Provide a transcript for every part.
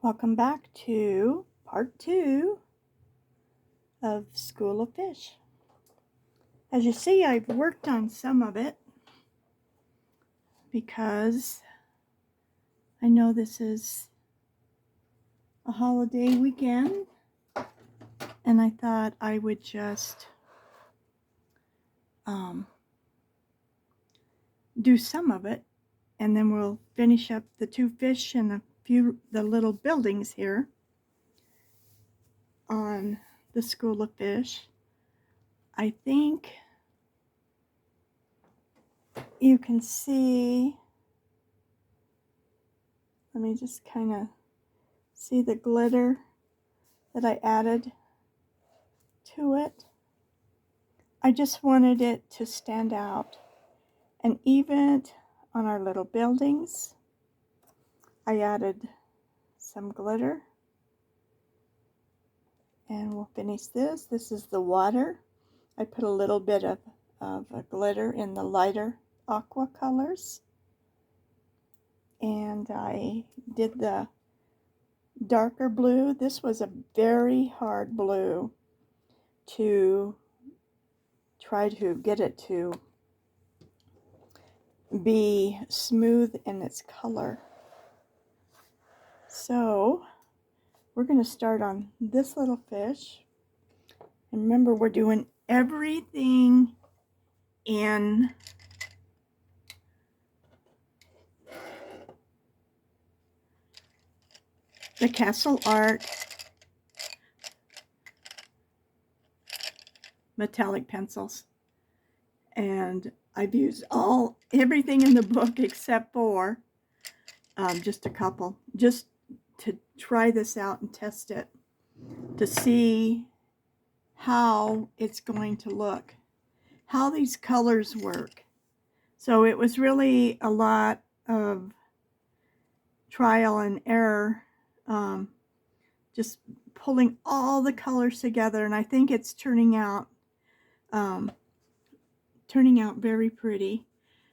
Welcome back to part 2 of School of Fish. As you see, I've worked on some of it because I know this is a holiday weekend, and I thought I would just do some of it, and then we'll finish up the 2 fish and the little buildings here on the School of Fish. I think you can see, let me just kind of see the glitter that I added to it. I just wanted it to stand out. And even on our little buildings, I added some glitter. And we'll finish this. This is the water. I put a little bit of glitter in the lighter aqua colors. And I did the darker blue. This was a very hard blue to try to get it to be smooth in its color. So we're going to start on this little fish. And remember, we're doing everything in the Castle Art metallic pencils. And I've used everything in the book except for just a couple, just to try this out and test it to see how it's going to look, how these colors work. So it was really a lot of trial and error, just pulling all the colors together, and I think it's turning out very pretty.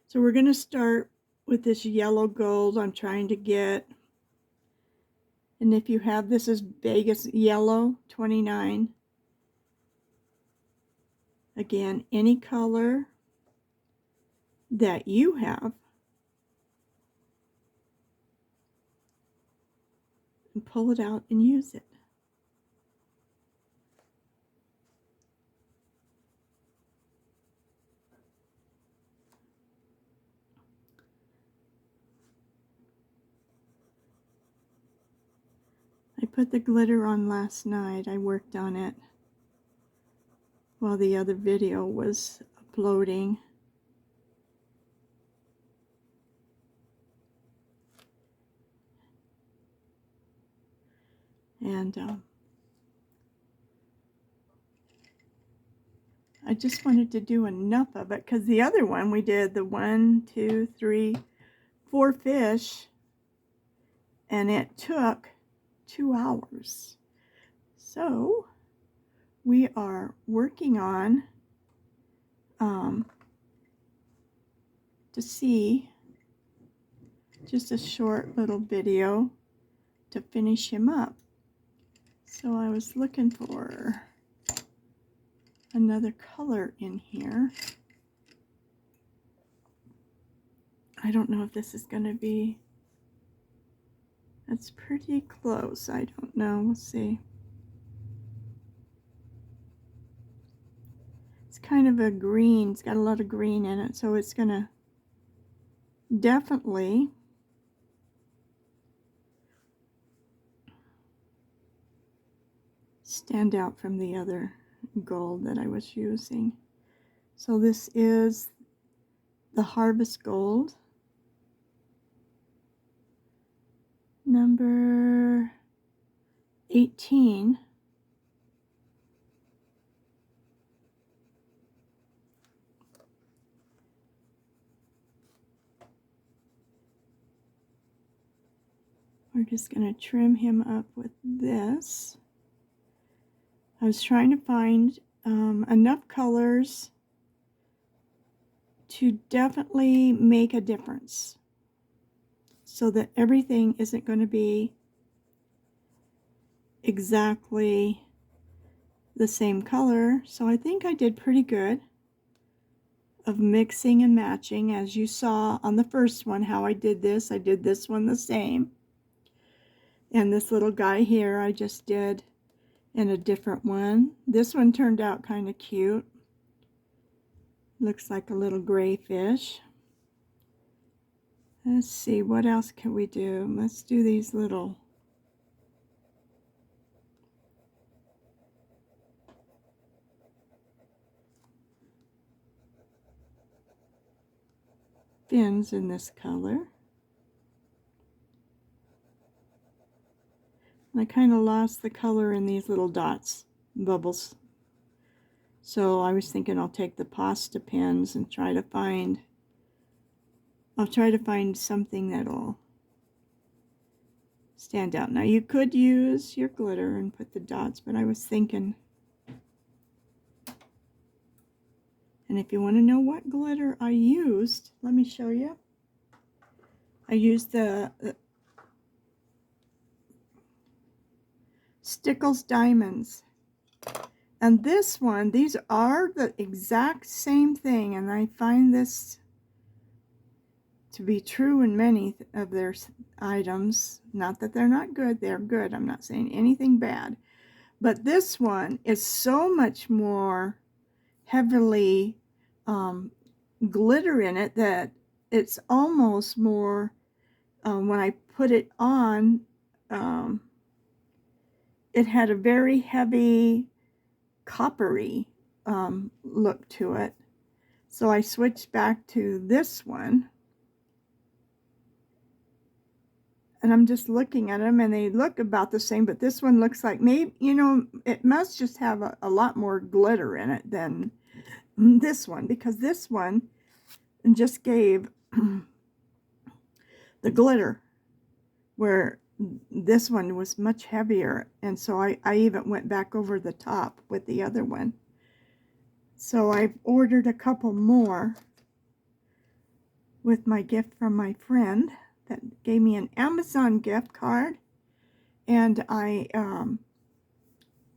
So we're going to start with this yellow gold I'm trying to get. And if you have, this is Vegas Yellow 29. Again, any color that you have, and pull it out and use it. I put the glitter on last night. I worked on it while the other video was uploading. And I just wanted to do enough of it because the other one we did the 1, 2, 3, 4 fish, and it took 2 hours. So we are working on to see just a short little video to finish him up. So I was looking for another color in here. I don't know if this is going to be, that's pretty close. I don't know. We'll see. It's kind of a green. It's got a lot of green in it, so it's going to definitely stand out from the other gold that I was using. So this is the Harvest Gold, number 18. We're just going to trim him up with this. I was trying to find enough colors to definitely make a difference so that everything isn't going to be exactly the same color, so I think I did pretty good of mixing and matching. As you saw on the first one how I did this one the same. And this little guy here I just did in a different one. This one turned out kind of cute. Looks like a little gray fish. Let's see, what else can we do? Let's do these little fins in this color. I kind of lost the color in these little dots, bubbles. So I was thinking I'll take the pasta pens and I'll try to find something that'll stand out. Now you could use your glitter and put the dots, but I was thinking, and if you want to know what glitter I used, let me show you. I used the Stickles Diamonds. And this one, these are the exact same thing, and I find this to be true in many of their items. Not that they're not good, they're good. I'm not saying anything bad. But this one is so much more heavily glitter in it that it's almost more, when I put it on, it had a very heavy coppery look to it. So I switched back to this one. And I'm just looking at them and they look about the same, but this one looks like maybe, you know, it must just have a lot more glitter in it than this one, because this one just gave the glitter where this one was much heavier. And so I even went back over the top with the other one. So I've ordered a couple more with my gift from my friend that gave me an Amazon gift card. And I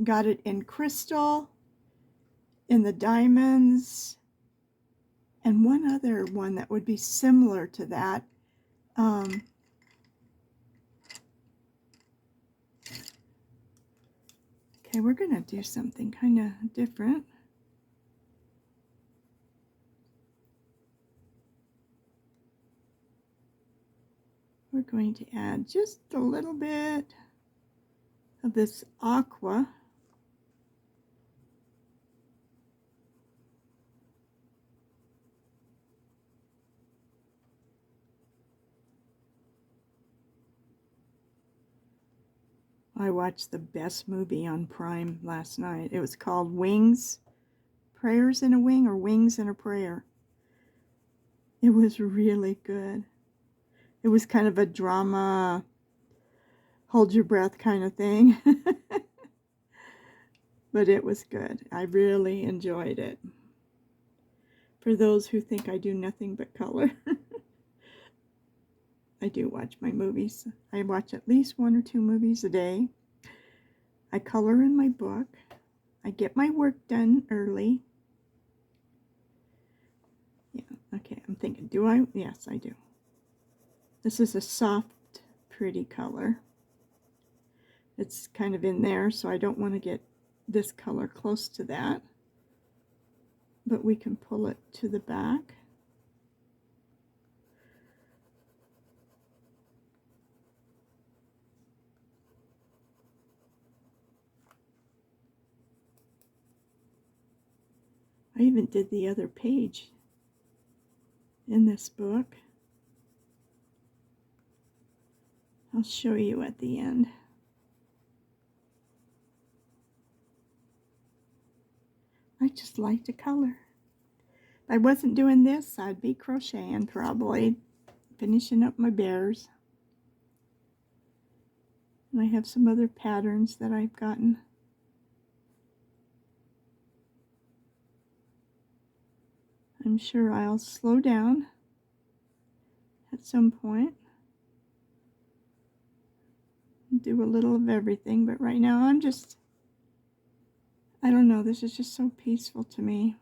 got it in crystal, in the diamonds, and one other one that would be similar to that. Okay, we're going to do something kind of different. We're going to add just a little bit of this aqua. I watched the best movie on Prime last night. It was called Wings, Prayers in a Wing, or Wings in a Prayer. It was really good. It was kind of a drama, hold your breath kind of thing. But it was good. I really enjoyed it. For those who think I do nothing but color. I do watch my movies. I watch at least 1 or 2 movies a day. I color in my book. I get my work done early. Yeah, okay, I'm thinking, do I? Yes, I do. This is a soft, pretty color. It's kind of in there, so I don't want to get this color close to that. But we can pull it to the back. I even did the other page in this book. I'll show you at the end. I just like to color. If I wasn't doing this, I'd be crocheting probably, finishing up my bears. And I have some other patterns that I've gotten. I'm sure I'll slow down at some point. do a little of everything, but right now I'm just, I don't know, this is just so peaceful to me.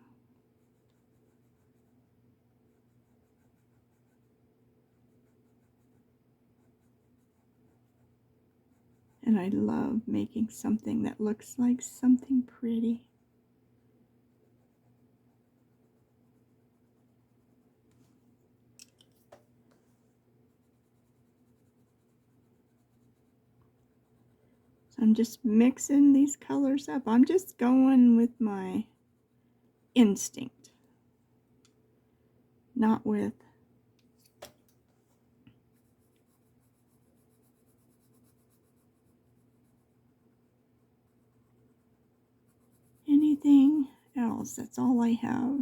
And I love making something that looks like something pretty. So I'm just mixing these colors up. I'm just going with my instinct, not with anything else. That's all I have.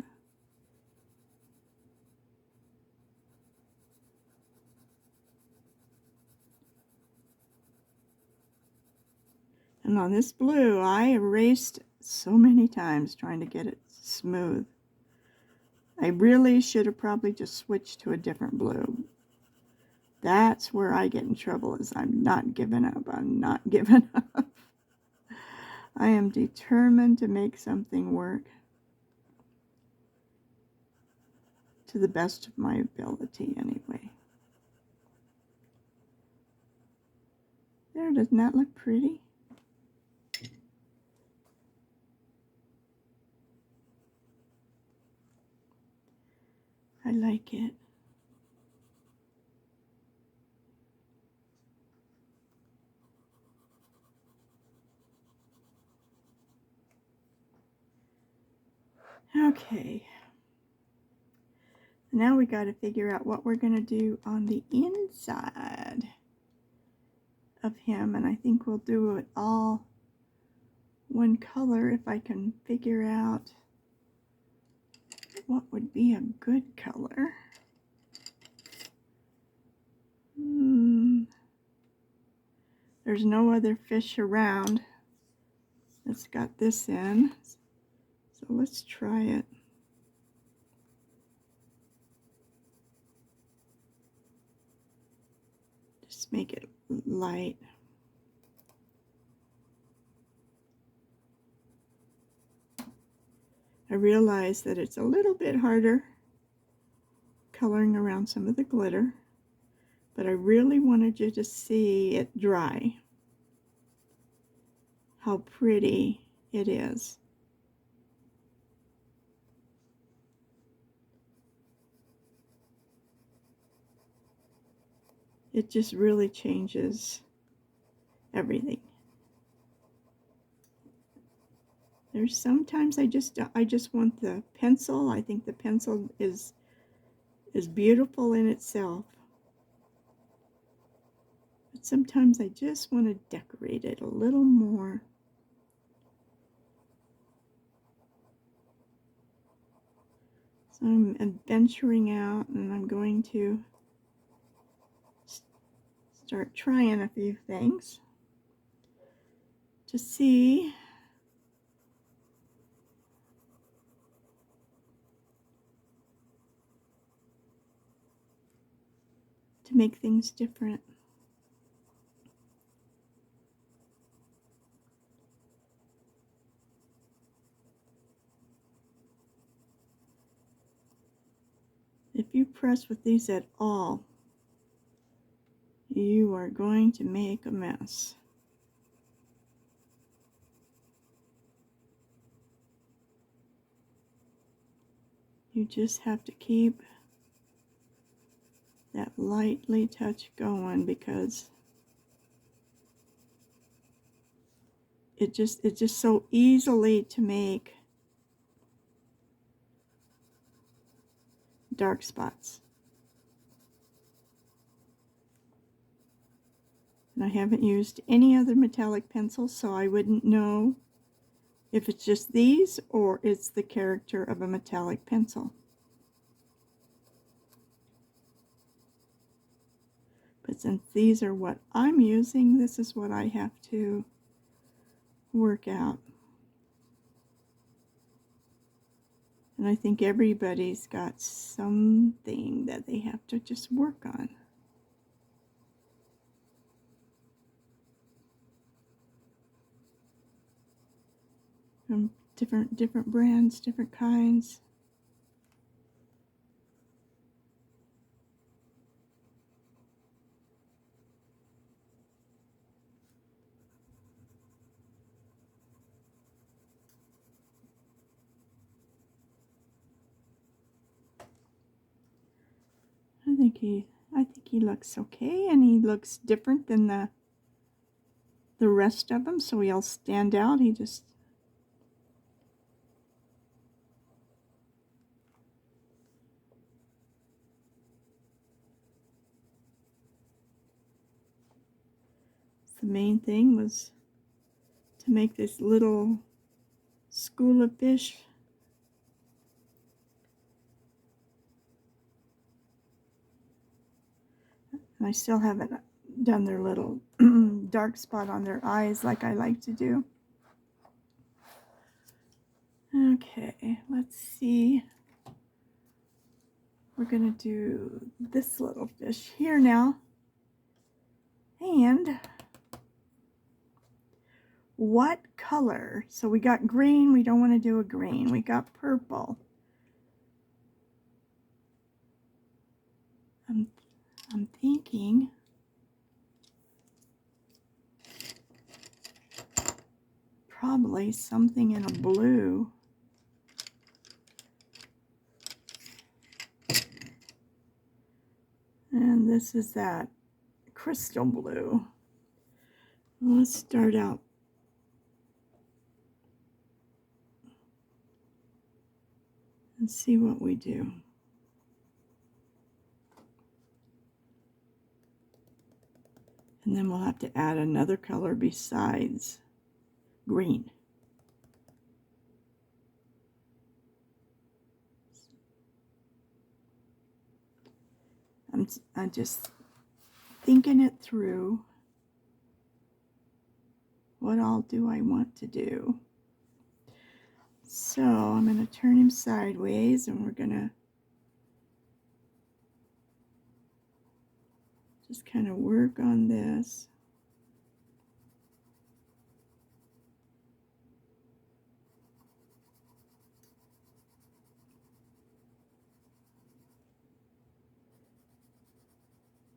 And on this blue, I erased so many times trying to get it smooth. I really should have probably just switched to a different blue. That's where I get in trouble, is I'm not giving up. I'm not giving up. I am determined to make something work to the best of my ability anyway. There, doesn't that look pretty? I like it. Okay. Now we got to figure out what we're going to do on the inside of him, and I think we'll do it all one color if I can figure out what would be a good color. There's no other fish around that's got this in, so let's try it. Just make it light. I realize that it's a little bit harder coloring around some of the glitter, but I really wanted you to see it dry, how pretty it is. It just really changes everything. There's sometimes I just want the pencil. I think the pencil is beautiful in itself. But sometimes I just want to decorate it a little more. So I'm adventuring out, and I'm going to start trying a few things to see to make things different. If you press with these at all, you are going to make a mess. You just have to keep that lightly touch going, because it's just so easily to make dark spots. And I haven't used any other metallic pencils, so I wouldn't know if it's just these or it's the character of a metallic pencil. But since these are what I'm using, this is what I have to work out. And I think everybody's got something that they have to just work on. different brands, different kinds. I think he looks okay, and he looks different than the rest of them, so he'll stand out. He just the main thing was to make this little school of fish. And I still haven't done their little dark spot on their eyes like I like to do. Okay, let's see. We're gonna do this little fish here now. And what color? So we got green, we don't want to do a green. We got purple. I'm thinking probably something in a blue. And this is that crystal blue. Let's start out. And see what we do. And then we'll have to add another color besides green. I'm just thinking it through. What all do I want to do? So I'm going to turn him sideways, and we're going to just kind of work on this.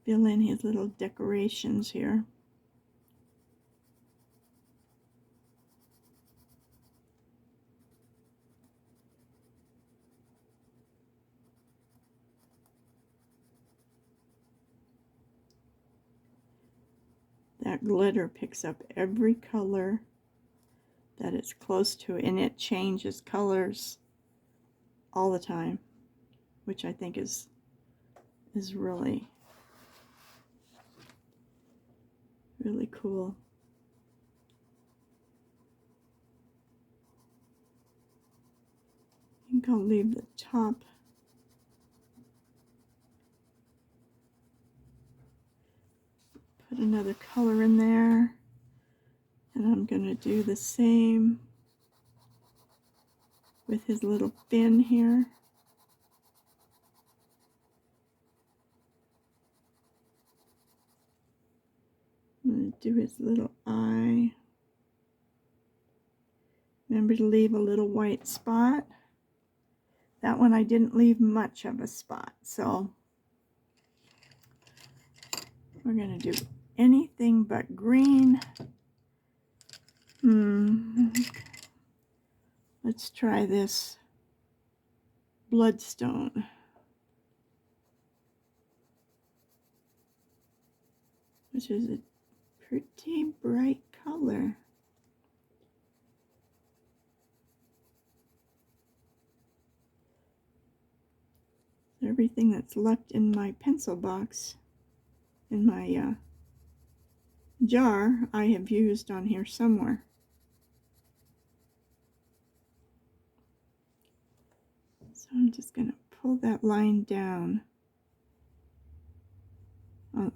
Fill in his little decorations here. That glitter picks up every color that it's close to, and it changes colors all the time, which I think is really cool. I think I'll leave the top. Put another color in there, and I'm going to do the same with his little fin here. I'm going to do his little eye. Remember to leave a little white spot. That one I didn't leave much of a spot, so we're going to do anything but green. Let's try this bloodstone. Which is a pretty bright color. Everything that's left in my pencil box, in my jar, I have used on here somewhere. So I'm just going to pull that line down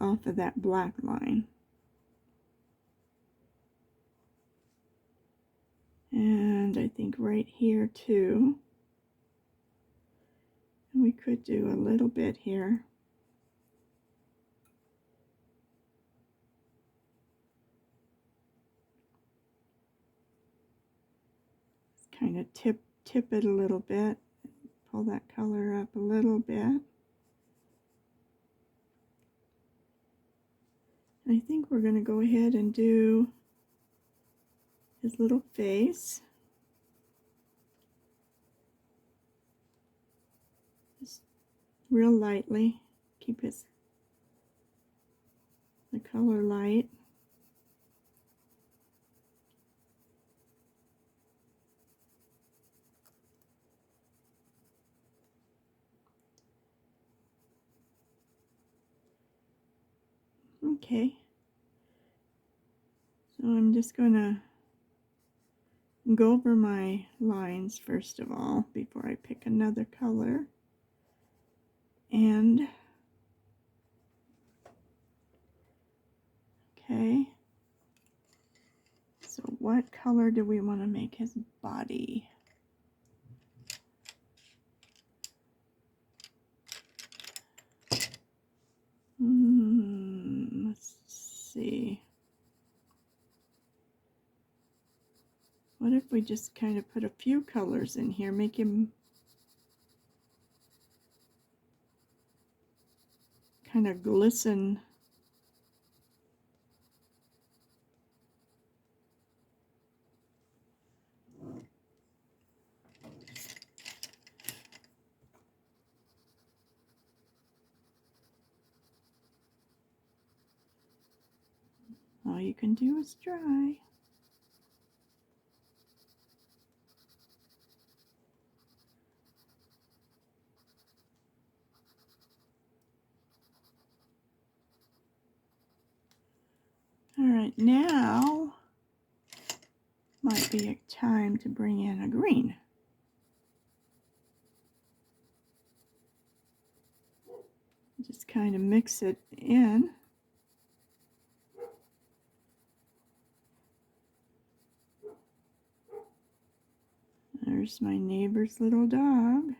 off of that black line. And I think right here too. And we could do a little bit here. kind of tip it a little bit. Pull that color up a little bit. I think we're going to go ahead and do his little face. Just real lightly. Keep the color light. Okay. So I'm just going to go over my lines first of all before I pick another color. And okay, so what color do we want to make his body? Let's see. What if we just kind of put a few colors in here, make him kind of glisten. All you can do is try. All right, now might be a time to bring in a green. Just kind of mix it in. There's my neighbor's little dog.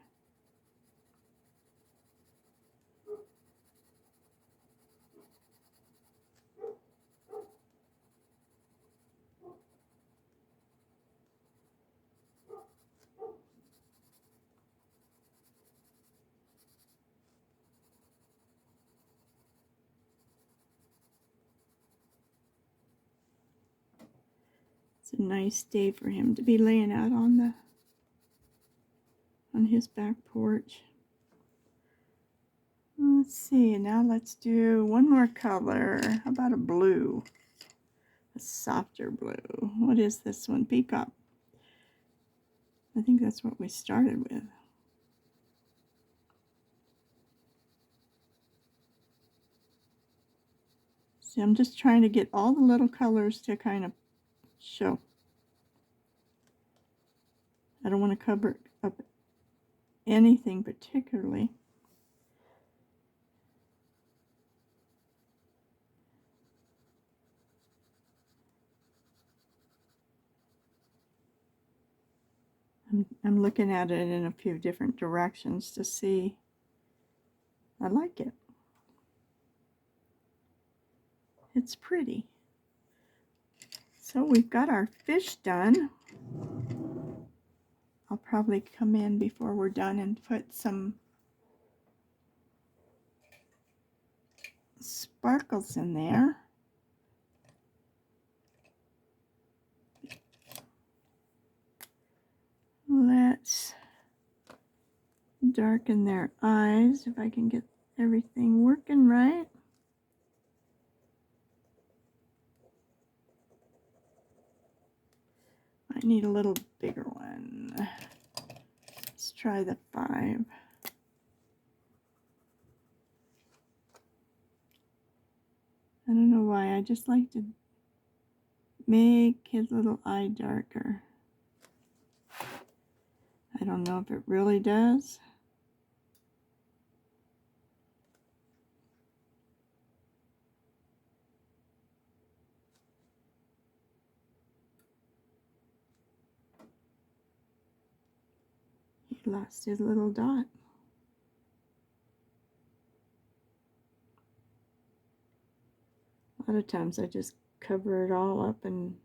It's a nice day for him to be laying out on his back porch. Let's see, now let's do one more color. How about a blue? A softer blue. What is this one? Peacock. I think that's what we started with. See, I'm just trying to get all the little colors to kind of show. I don't want to cover up anything particularly. I'm looking at it in a few different directions to see. I like it. It's pretty. So we've got our fish done. I'll probably come in before we're done and put some sparkles in there. Let's darken their eyes if I can get everything working right. I need a little bigger one. Let's try the 5. I don't know why, I just like to make his little eye darker. I don't know if it really does. He lost his little dot. A lot of times I just cover it all up and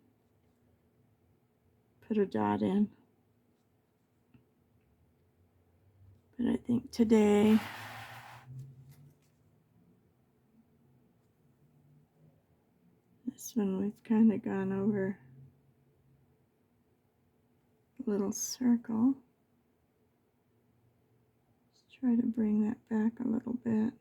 put a dot in. think today this one we've kind of gone over a little circle. Let's try to bring that back a little bit.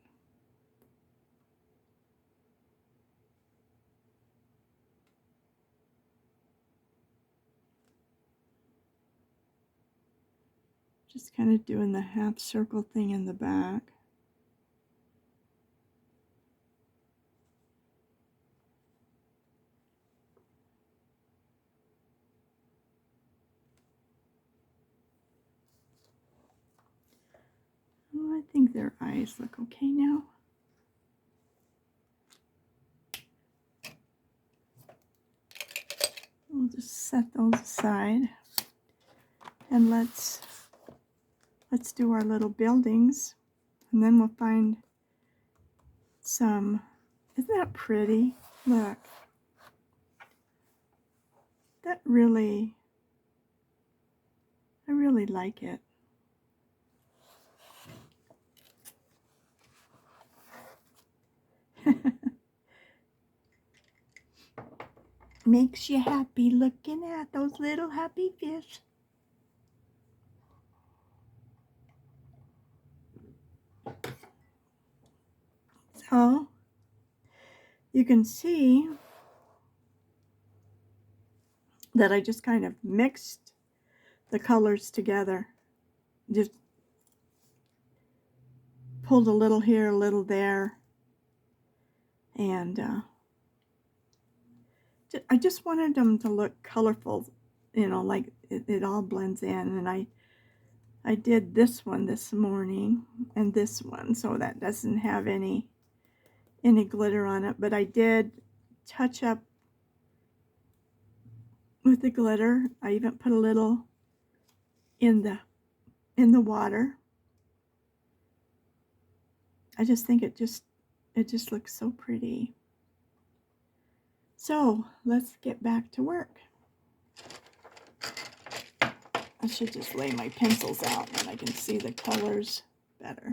Just kind of doing the half circle thing in the back. Oh, I think their eyes look okay now. We'll just set those aside, and let's do our little buildings, and then we'll find some. Isn't that pretty? Look, that really, I really like it. Makes you happy looking at those little happy fish. So you can see that I just kind of mixed the colors together. Just pulled a little here, a little there, and I just wanted them to look colorful, you know, like it all blends in. And I did this one this morning and this one, so that doesn't have any glitter on it, but I did touch up with the glitter. I even put a little in the water. I just think it just looks so pretty. So let's get back to work. I should just lay my pencils out and I can see the colors better.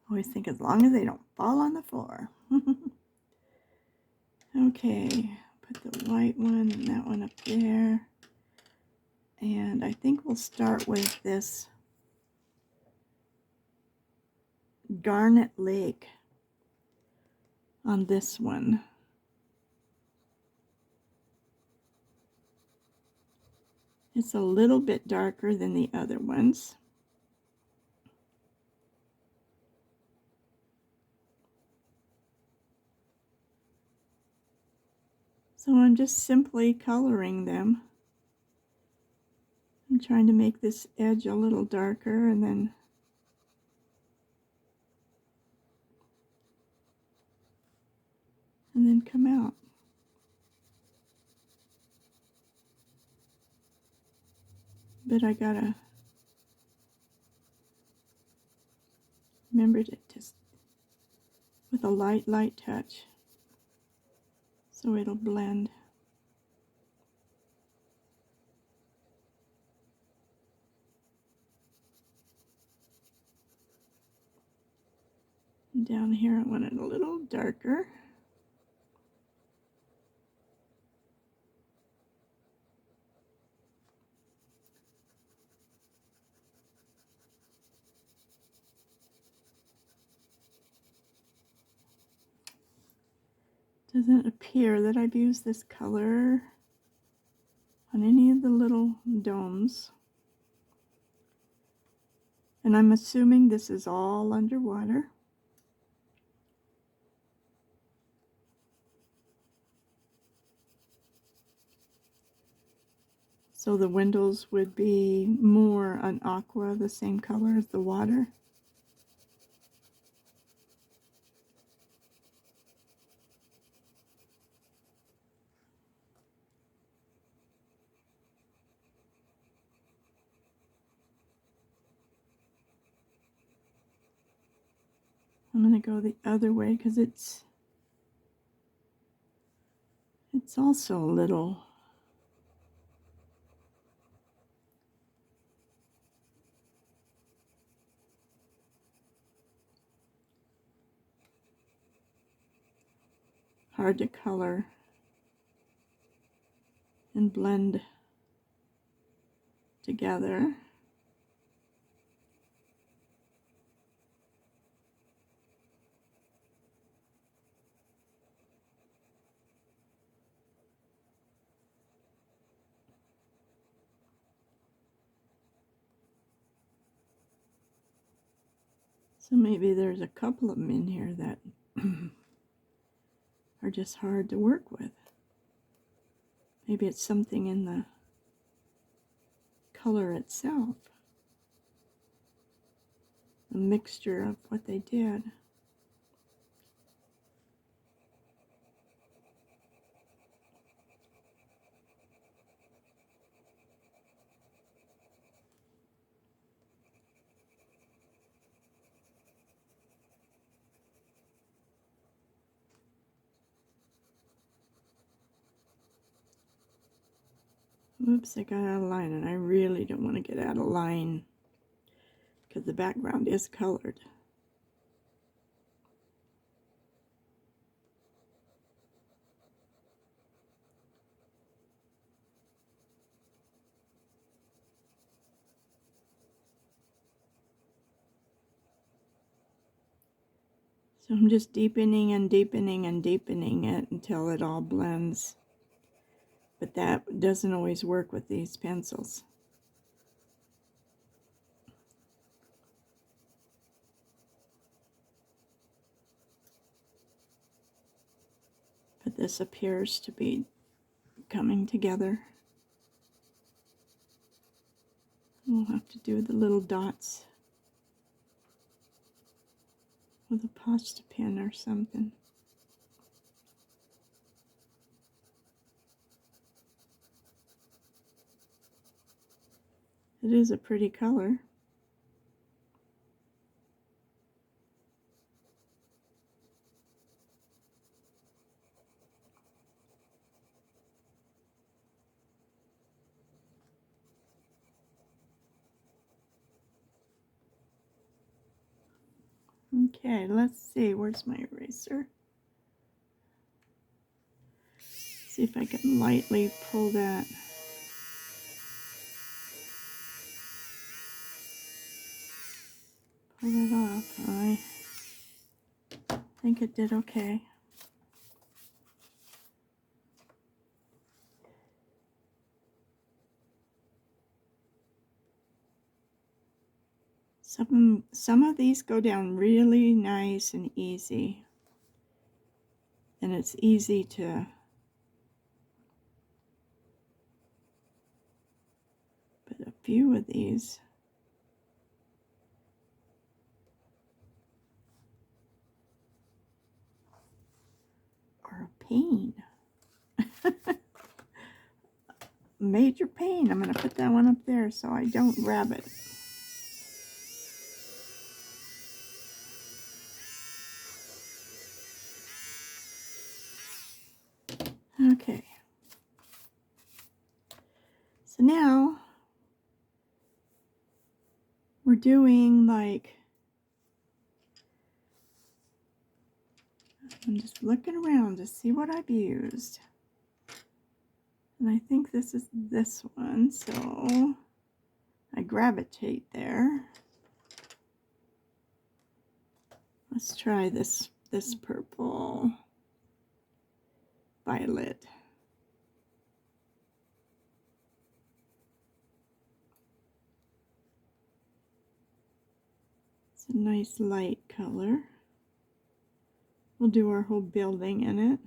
Always think as long as they don't fall on the floor. Okay, put the white one and that one up there. And I think we'll start with this Garnet Lake on this one. It's a little bit darker than the other ones. So I'm just simply coloring them. I'm trying to make this edge a little darker and then come out. But I gotta remember to just with a light touch so it'll blend. And down here I want it a little darker. Doesn't appear that I've used this color on any of the little domes. And I'm assuming this is all underwater. So the windows would be more an aqua, the same color as the water. I'm going to go the other way because it's also a little hard to color and blend together. So maybe there's a couple of them in here that are just hard to work with. Maybe it's something in the color itself, a mixture of what they did. Oops, I got out of line, and I really don't want to get out of line because the background is colored. So I'm just deepening and deepening and deepening it until it all blends. But that doesn't always work with these pencils. But this appears to be coming together. We'll have to do the little dots with a pasta pen or something. It is a pretty color. Okay, let's see. Where's my eraser? See if I can lightly pull that. Pull it off. I think it did okay. Some of these go down really nice and easy. And it's easy to but a few of these are a pain. Major pain. I'm going to put that one up there so I don't grab it. Okay. So now we're doing like, I'm just looking around to see what I've used. And I think this is this one, so I gravitate there. Let's try this purple violet. It's a nice light color. We'll do our whole building in it.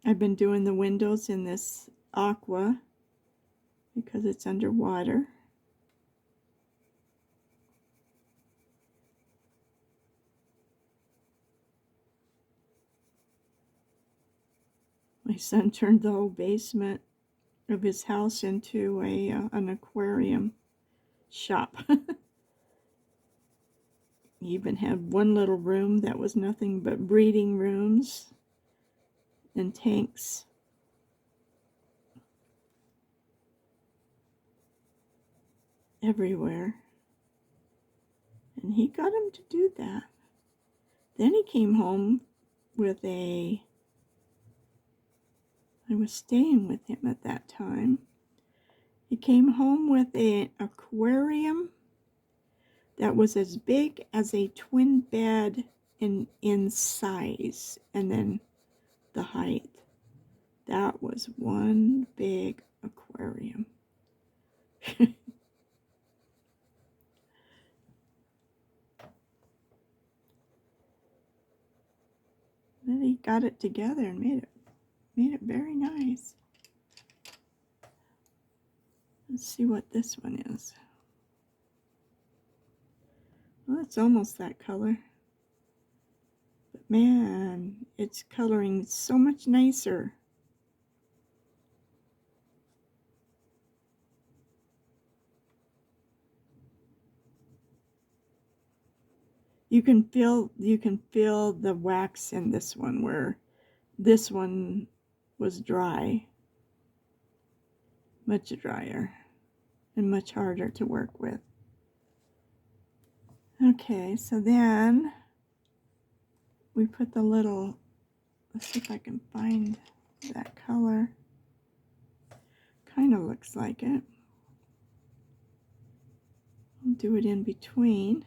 I've been doing the windows in this aqua because it's underwater. My son turned the whole basement of his house into an aquarium shop. He even had one little room that was nothing but breeding rooms and tanks. Everywhere. And he got him to do that. Then he came home with I was staying with him at that time. He came home with an aquarium that was as big as a twin bed in size, and then the height. That was one big aquarium. Then he got it together and made it very nice. Let's see what this one is. Well, it's almost that color. But man, it's coloring so much nicer. You can feel the wax in this one, where this one was dry. Much drier and much harder to work with. Okay, so then we put the little, let's see if I can find that color. Kind of looks like it. I'll do it in between.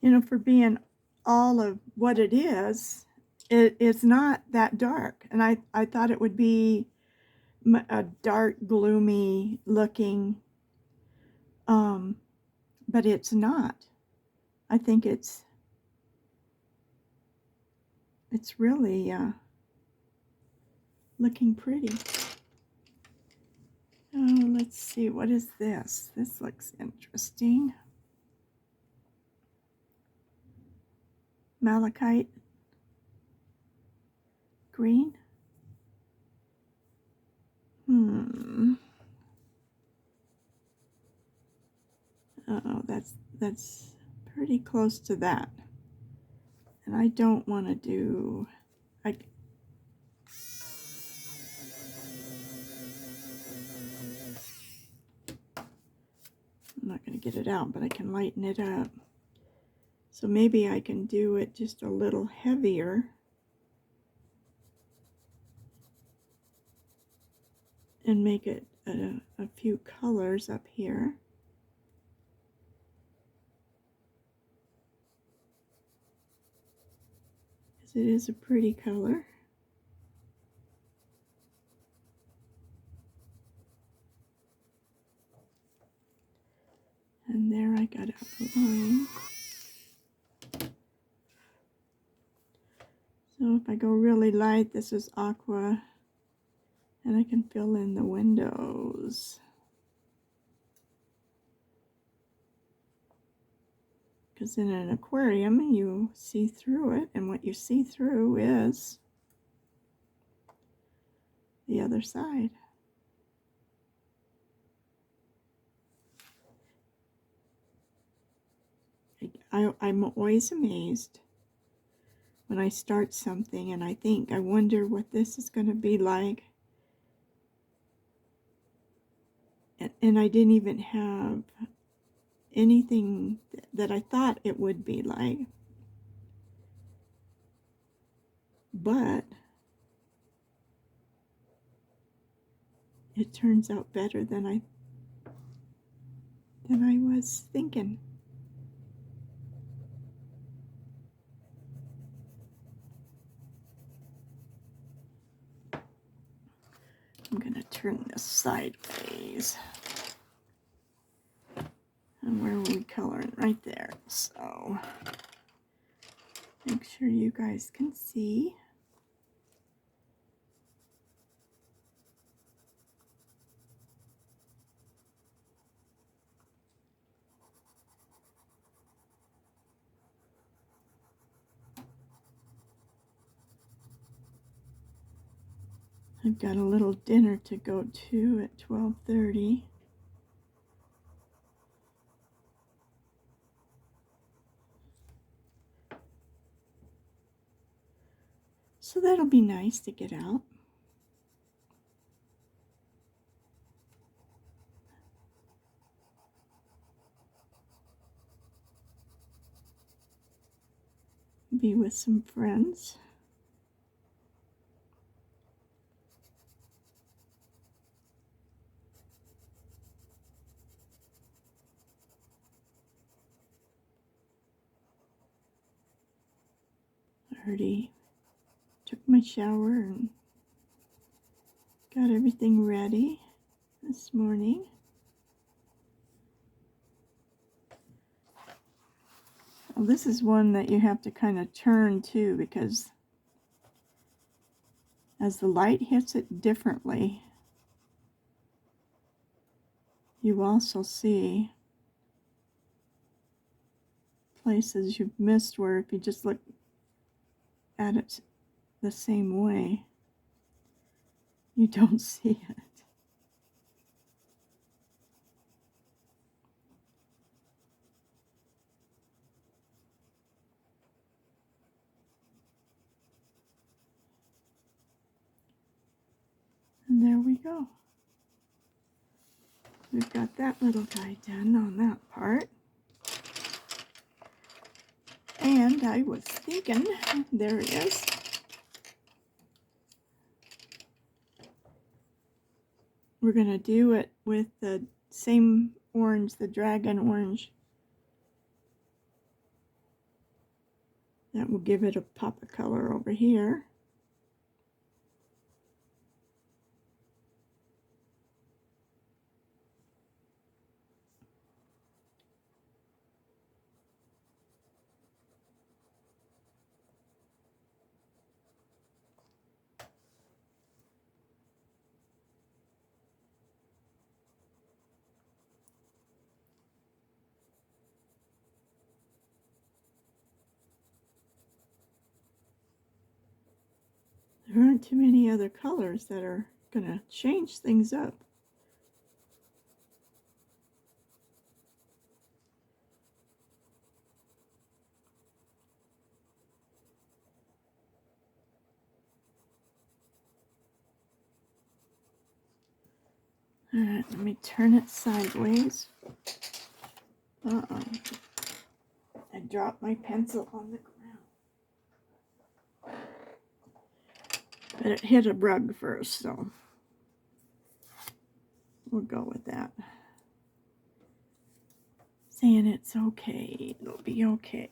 You know, for being all of what it is, it's not that dark. And I thought it would be a dark, gloomy looking, but it's not. I think it's really looking pretty. Oh, let's see, what is this? This looks interesting. Malachite green. Oh, that's pretty close to that. And I don't want to do, I'm not going to get it out, but I can lighten it up. So maybe I can do it just a little heavier. And make it a few colors up here. Because it is a pretty color. And there I got a line. So if I go really light, this is aqua. And I can fill in the windows. Because in an aquarium, you see through it, and what you see through is the other side. I'm always amazed when I start something and I think, I wonder what this is going to be like. And I didn't even have anything that I thought it would be like. But it turns out better than I was thinking. I'm going to turn this sideways. And where are we coloring? Right there. So make sure you guys can see. I've got a little dinner to go to at 12:30. So that'll be nice to get out. Be with some friends. I already took my shower and got everything ready this morning. Well, this is one that you have to kind of turn too, because as the light hits it differently, you also see places you've missed where if you just look at it the same way, you don't see it. And there we go. We've got that little guy done on that part. And I was thinking, there it is. We're going to do it with the same orange, the dragon orange. That will give it a pop of color over here. There aren't too many other colors that are going to change things up. Alright, let me turn it sideways. Uh-oh. I dropped my pencil on the ground. But it hit a rug first, so we'll go with that. Saying it's okay. It'll be okay.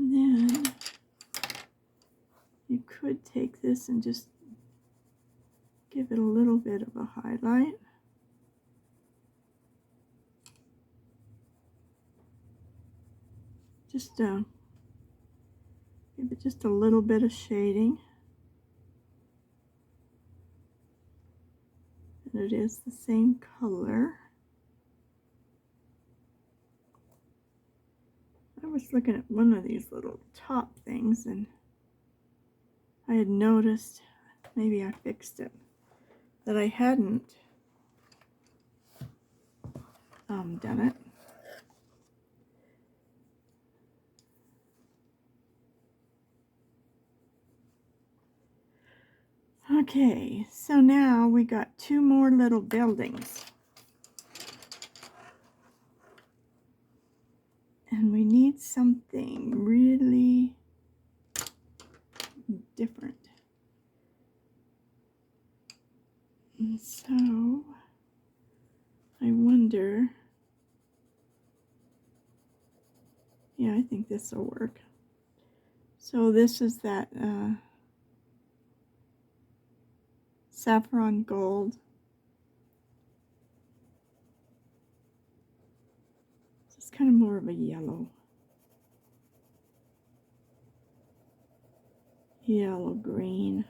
And then you could take this and just give it a little bit of a highlight. Just give it just a little bit of shading. And it is the same color. I was looking at one of these little top things and I had noticed, maybe I fixed it, that I hadn't done it. Okay, so now we got two more little buildings. And we need something really different. And so I wonder, yeah, I think this will work. So this is that saffron gold. It's kind of more of a yellow green.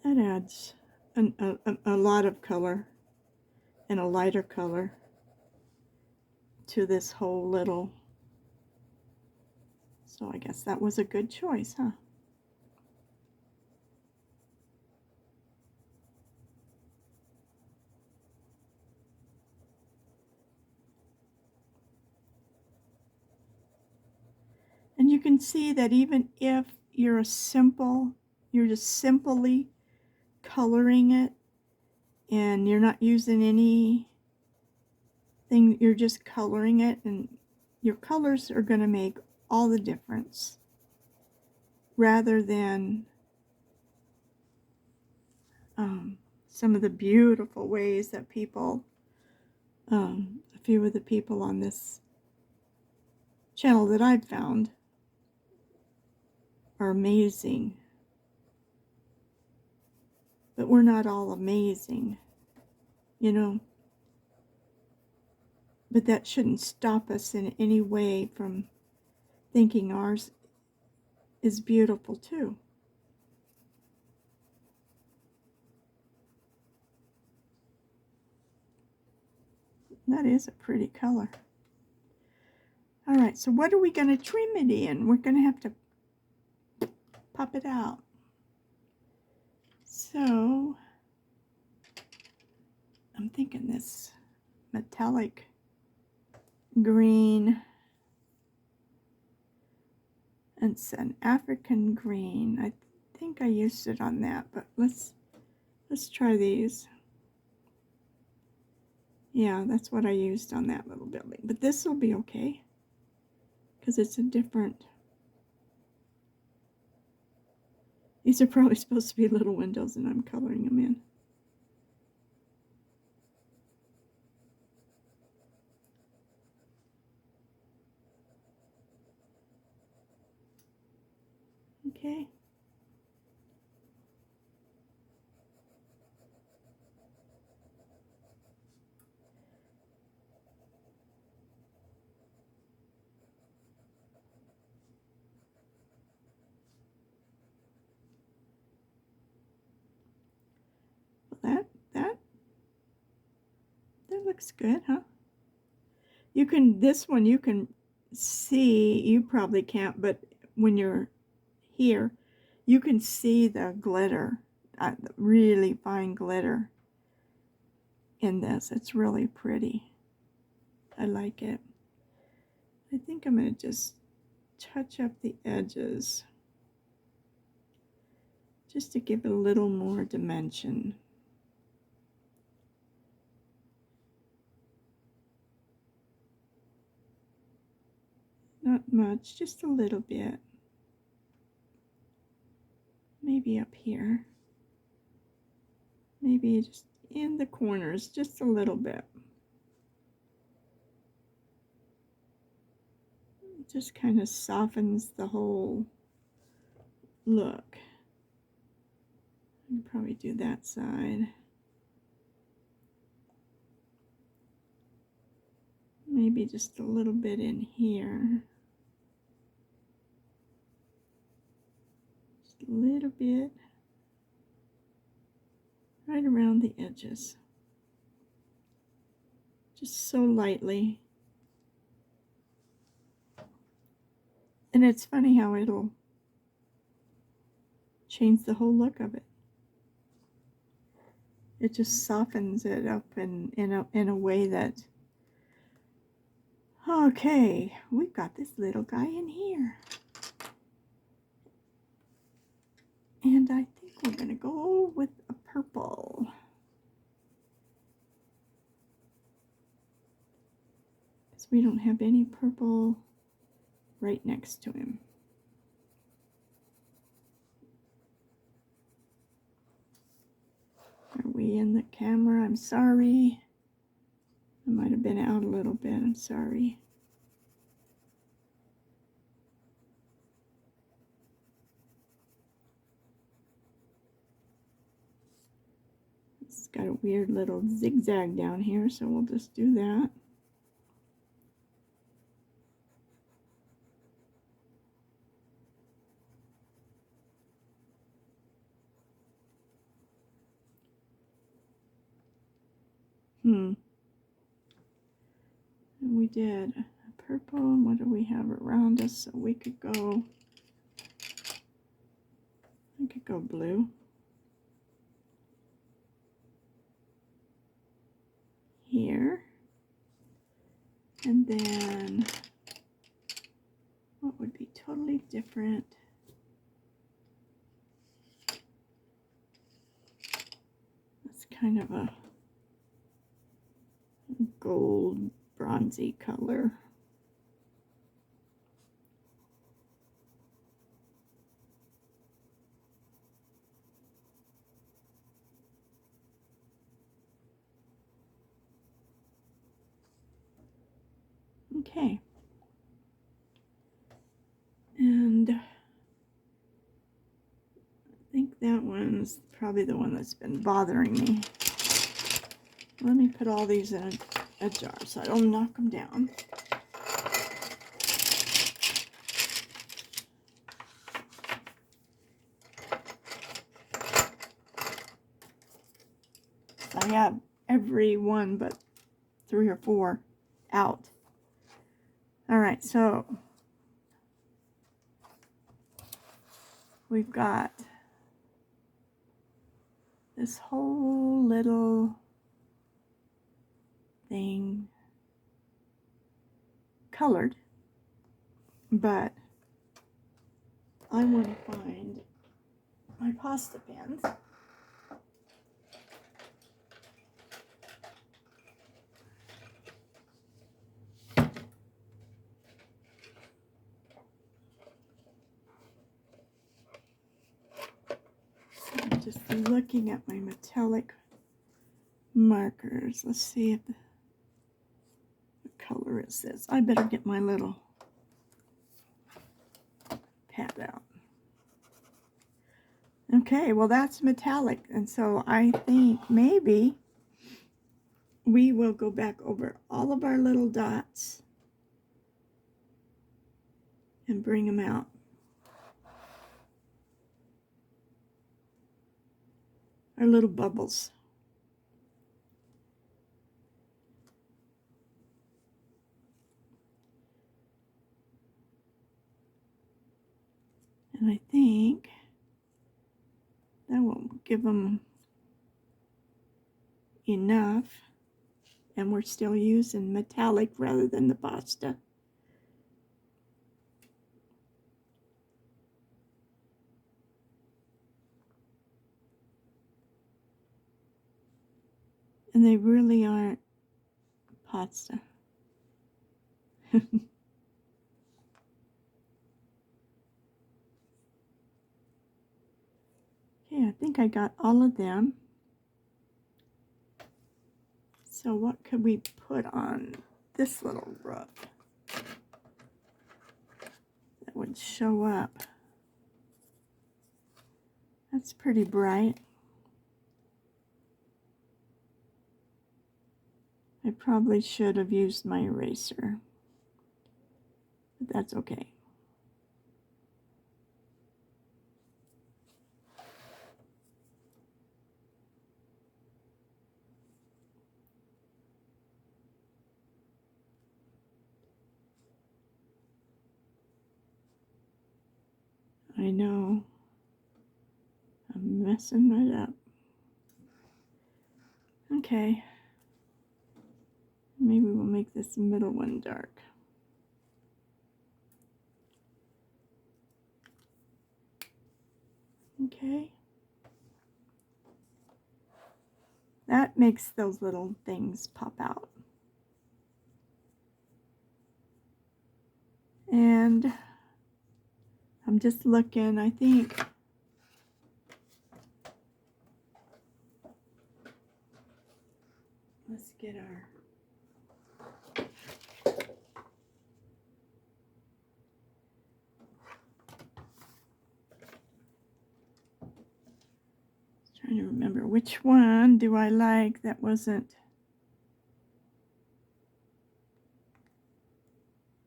That adds a lot of color and a lighter color to this whole little. So I guess that was a good choice, huh? And you can see that even if you're just simply coloring it and you're not using anything, you're just coloring it, and your colors are going to make all the difference rather than some of the beautiful ways that people, a few of the people on this channel that I've found are amazing. But we're not all amazing, you know. But that shouldn't stop us in any way from thinking ours is beautiful too. That is a pretty color. All right, so what are we going to trim it in? We're going to have to pop it out. So I'm thinking this metallic green, and it's an African green. I think I used it on that, but let's try these. Yeah, that's what I used on that little building. But this will be okay because it's a different. These are probably supposed to be little windows, and I'm coloring them in. Okay. Well, that looks good, huh? This one you can see, you probably can't, but when you're here, you can see the glitter, really fine glitter in this. It's really pretty. I like it. I think I'm going to just touch up the edges just to give it a little more dimension. Not much, just a little bit. Maybe up here. Maybe just in the corners, just a little bit. It just kind of softens the whole look. I can probably do that side. Maybe just a little bit in here. Just a little bit. Right around the edges. Just so lightly. And it's funny how it'll change the whole look of it. It just softens it up in a way that, okay, we've got this little guy in here. And I think we're going to go with a purple. Because we don't have any purple right next to him. Are we in the camera? I'm sorry. I might have been out a little bit. I'm sorry. It's got a weird little zigzag down here, so we'll just do that. And we did a purple, and what do we have around us? So we could go, blue. Here. And then, what would be totally different? That's kind of a gold, bronzy color. Okay. And I think that one's probably the one that's been bothering me. Let me put all these in a jar so I don't knock them down. I have every one but 3 or 4 out. All right, so we've got this whole little thing colored, but I want to find my pasta pens. I'm just looking at my metallic markers. Let's see if what color is this. I better get my little pad out. Okay, well that's metallic, and so I think maybe we will go back over all of our little dots and bring them out. Our little bubbles. And I think that will give them enough. And we're still using metallic rather than the pasta. And they really aren't pasta. Okay, I think I got all of them. So what could we put on this little roof that would show up? That's pretty bright. I probably should have used my eraser, but that's okay. I know. I'm messing it up. Okay. Maybe we'll make this middle one dark. Okay. That makes those little things pop out. And I'm just looking, I think let's get our trying to remember which one do I like that wasn't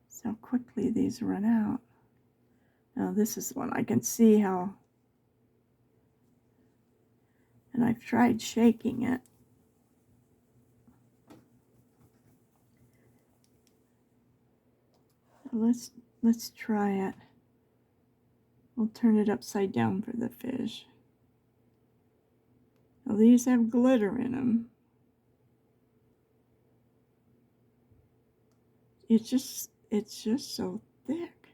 so quickly these run out. Now this is one I can see how, and I've tried shaking it. Let's try it. We'll turn it upside down for the fish. Now these have glitter in them. It's just so thick.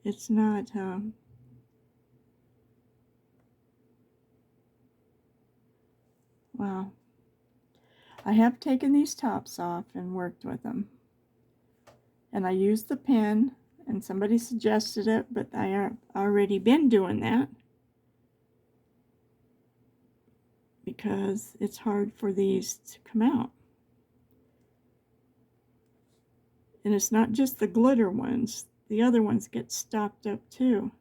It's not, wow. I have taken these tops off and worked with them. And I used the pen, and somebody suggested it, but I have already been doing that because it's hard for these to come out. And it's not just the glitter ones. The other ones get stopped up too.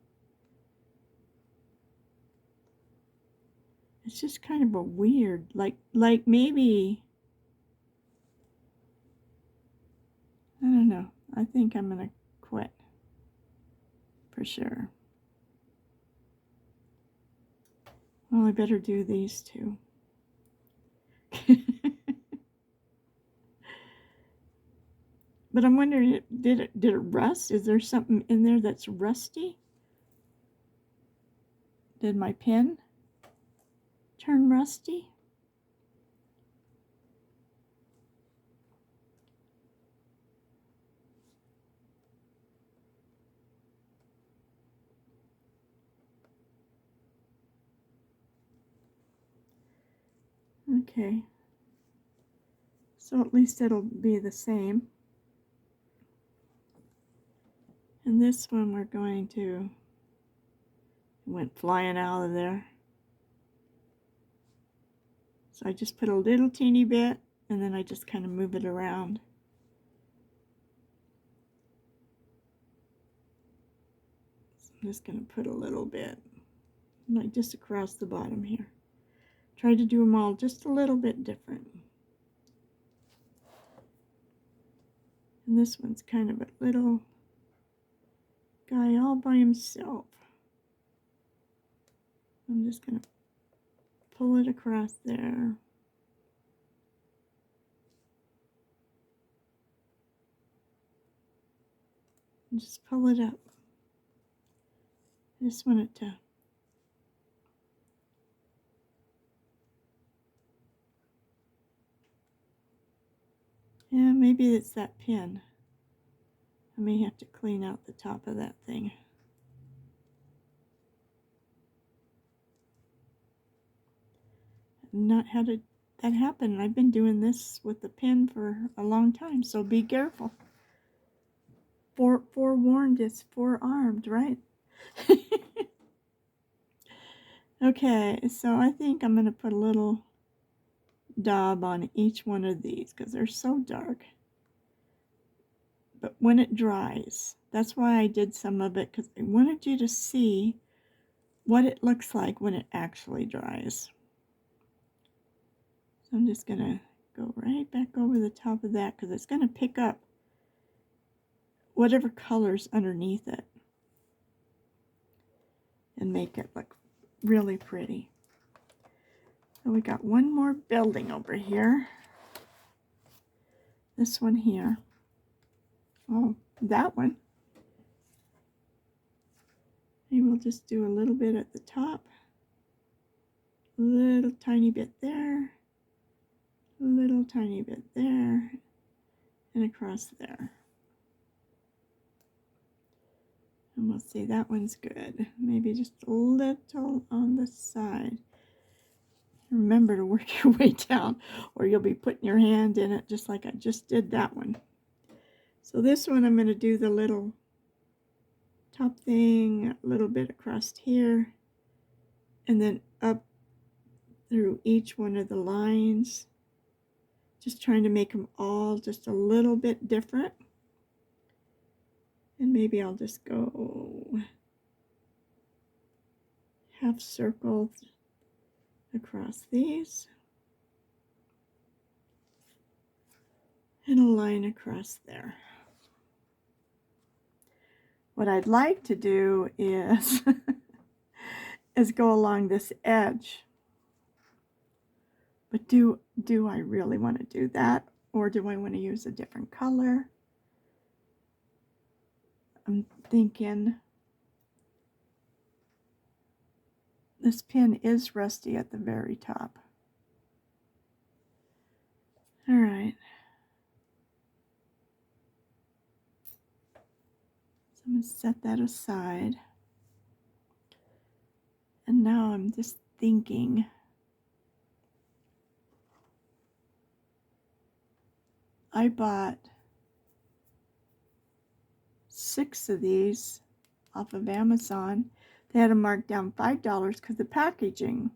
It's just kind of a weird, like maybe, I don't know. I think I'm going to quit for sure. Well, I better do these two. But I'm wondering, did it rust? Is there something in there that's rusty? Did my pen turn rusty? Okay. So at least it'll be the same. And this one we're going to, went flying out of there. So I just put a little teeny bit, and then I just kind of move it around. So I'm just going to put a little bit, like just across the bottom here. Try to do them all just a little bit different. And this one's kind of a little guy all by himself. I'm just going to pull it across there. And just pull it up. I just want it to yeah, maybe it's that pin. I may have to clean out the top of that thing. I've not had that happen. I've been doing this with the pin for a long time, so be careful. Forewarned is forearmed, right? Okay, so I think I'm going to put a little daub on each one of these because they're so dark. But when it dries, that's why I did some of it, because I wanted you to see what it looks like when it actually dries. So I'm just going to go right back over the top of that because it's going to pick up whatever color's underneath it and make it look really pretty. So we got one more building over here. This one here. Oh, that one. Maybe we'll just do a little bit at the top. A little tiny bit there. A little tiny bit there. And across there. And we'll see, that one's good. Maybe just a little on the side. Remember to work your way down, or you'll be putting your hand in it just like I just did that one. So this one I'm going to do the little top thing, a little bit across here, and then up through each one of the lines. Just trying to make them all just a little bit different. And maybe I'll just go half circle across these. And a line across there. What I'd like to do is, is go along this edge. But do I really want to do that? Or do I want to use a different color? I'm thinking this pin is rusty at the very top. All right. So I'm going to set that aside. And now I'm just thinking, I bought 6 of these off of Amazon. They had them marked down $5 because of the packaging.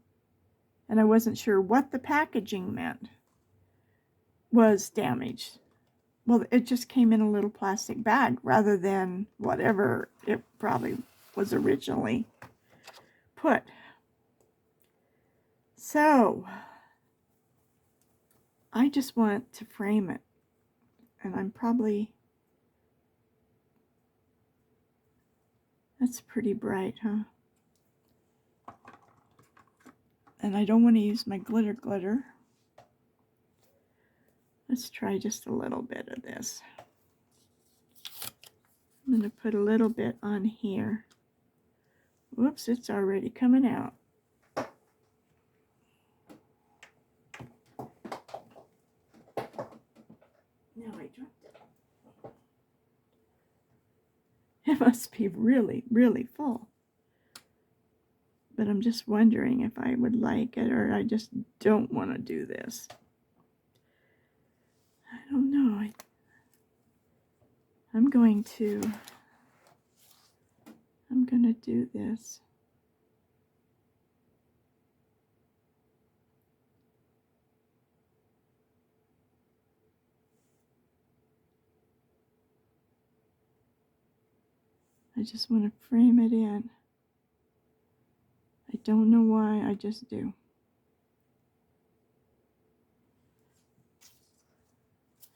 And I wasn't sure what the packaging meant was damaged. Well, it just came in a little plastic bag rather than whatever it probably was originally put. So I just want to frame it. And I'm probably, that's pretty bright, huh? And I don't want to use my glitter. Let's try just a little bit of this. I'm going to put a little bit on here. Whoops, it's already coming out. Now I dropped it. It must be really, really full. But I'm just wondering if I would like it or I just don't want to do this. I don't know. I'm going to do this. I just want to frame it in. I don't know why, I just do.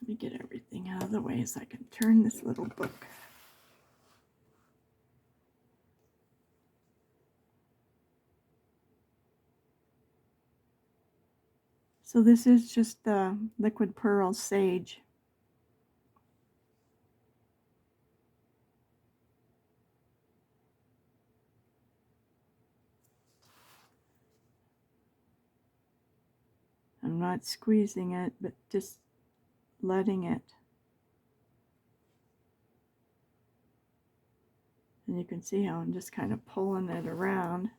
Let me get everything out of the way so I can turn this little book. So this is just the liquid pearl sage. I'm not squeezing it, but just letting it. And you can see how I'm just kind of pulling it around.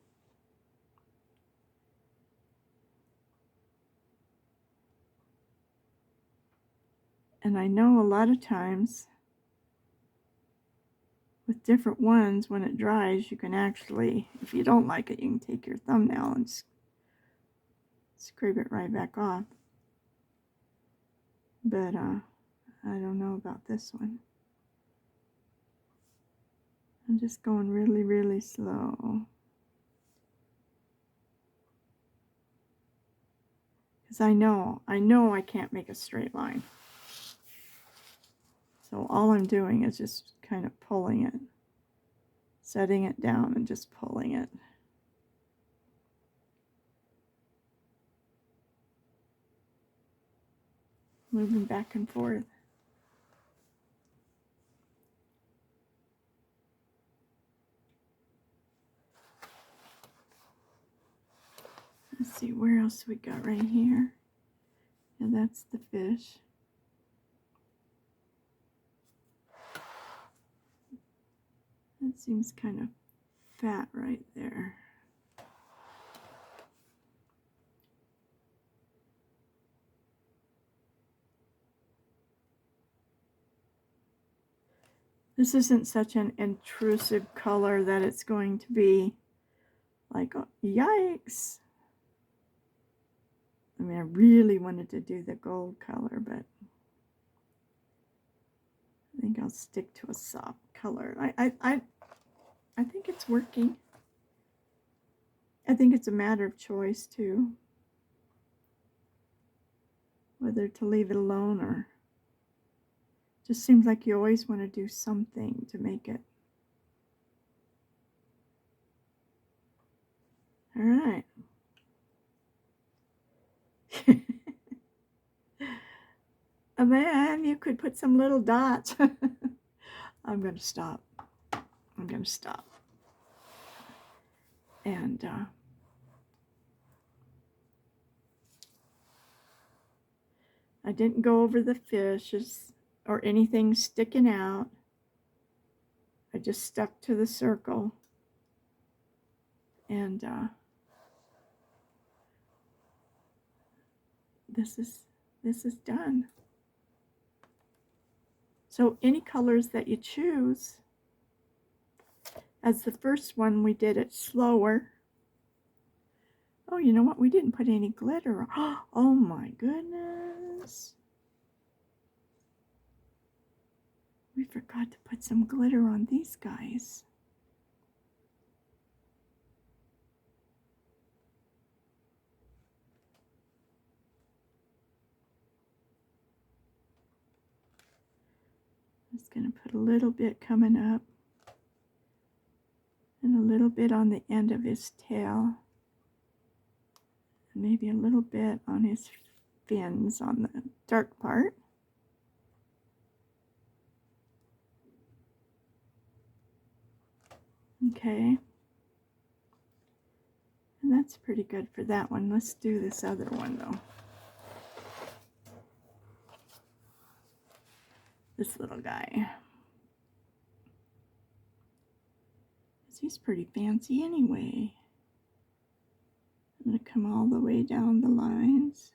And I know a lot of times with different ones, when it dries, you can actually, if you don't like it, you can take your thumbnail and scrape it right back off. But I don't know about this one. I'm just going really, really slow. Because I know I can't make a straight line. So all I'm doing is just kind of pulling it, setting it down and just pulling it. Moving back and forth. Let's see, where else we got right here? And that's the fish. That seems kind of fat right there. This isn't such an intrusive color that it's going to be like, oh, yikes. I mean, I really wanted to do the gold color, but I think I'll stick to a soft color. I think it's working. I think it's a matter of choice too, whether to leave it alone or just seems like you always want to do something to make it. All right. And then you could put some little dots. I'm going to stop. I'm going to stop. And I didn't go over the fishes or anything sticking out. I just stuck to the circle. And this is done. So any colors that you choose, as the first one we did it slower. Oh, you know what? We didn't put any glitter on. Oh my goodness. We forgot to put some glitter on these guys. I'm just going to put a little bit coming up and a little bit on the end of his tail. And maybe a little bit on his fins on the dark part. Okay. And that's pretty good for that one. Let's do this other one though. This little guy. He's pretty fancy anyway. I'm going to come all the way down the lines.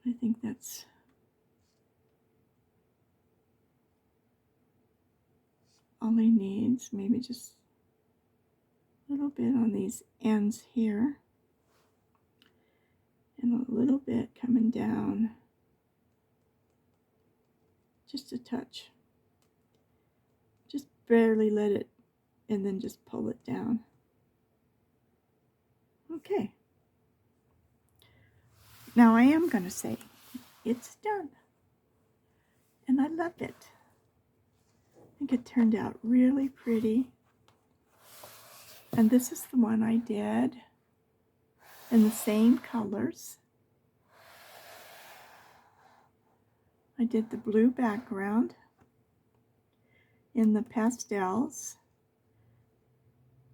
I think that's all he needs. Maybe just a little bit on these ends here. And a little bit coming down. Just a touch. Just barely let it, and then just pull it down. Okay. Now I am going to say, it's done. And I love it. I think it turned out really pretty. And this is the one I did in the same colors. I did the blue background in the pastels.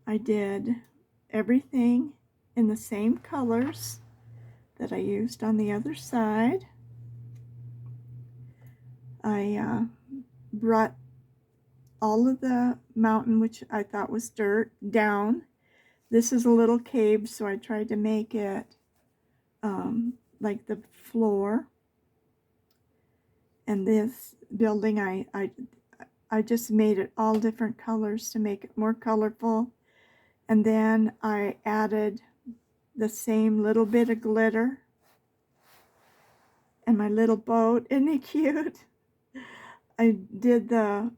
I did everything in the same colors that I used on the other side. I brought all of the mountain, which I thought was dirt, down. This is a little cave, so I tried to make it like the floor. And this building, I just made it all different colors to make it more colorful. And then I added the same little bit of glitter. And my little boat, isn't it cute? I did the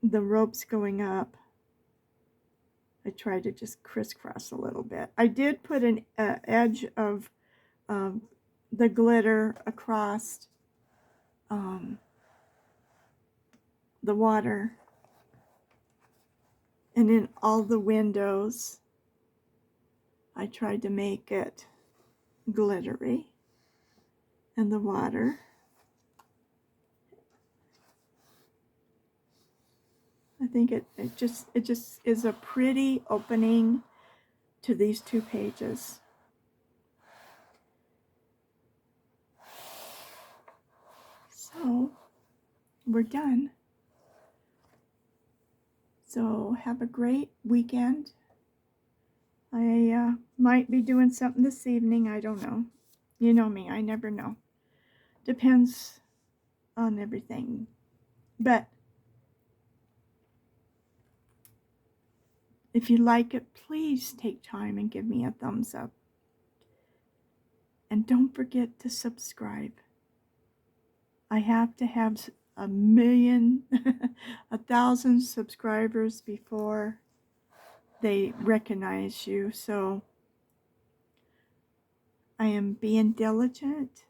ropes going up. I tried to just crisscross a little bit. I did put an edge of the glitter across the water and in all the windows. I tried to make it glittery in the water. I think it just is a pretty opening to these two pages. So we're done. So have a great weekend. I might be doing something this evening. I don't know. You know me. I never know. Depends on everything. But if you like it, please take time and give me a thumbs up. And don't forget to subscribe. I have to have 1,000 subscribers before they recognize you. So I am being diligent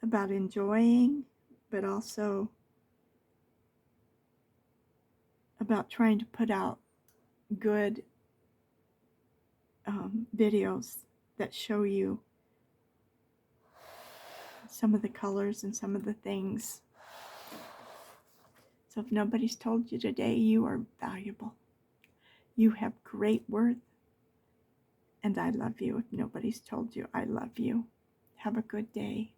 about enjoying, but also about trying to put out good videos that show you some of the colors and some of the things. So if nobody's told you today, you are valuable. You have great worth. And I love you if nobody's told you I love you. Have a good day.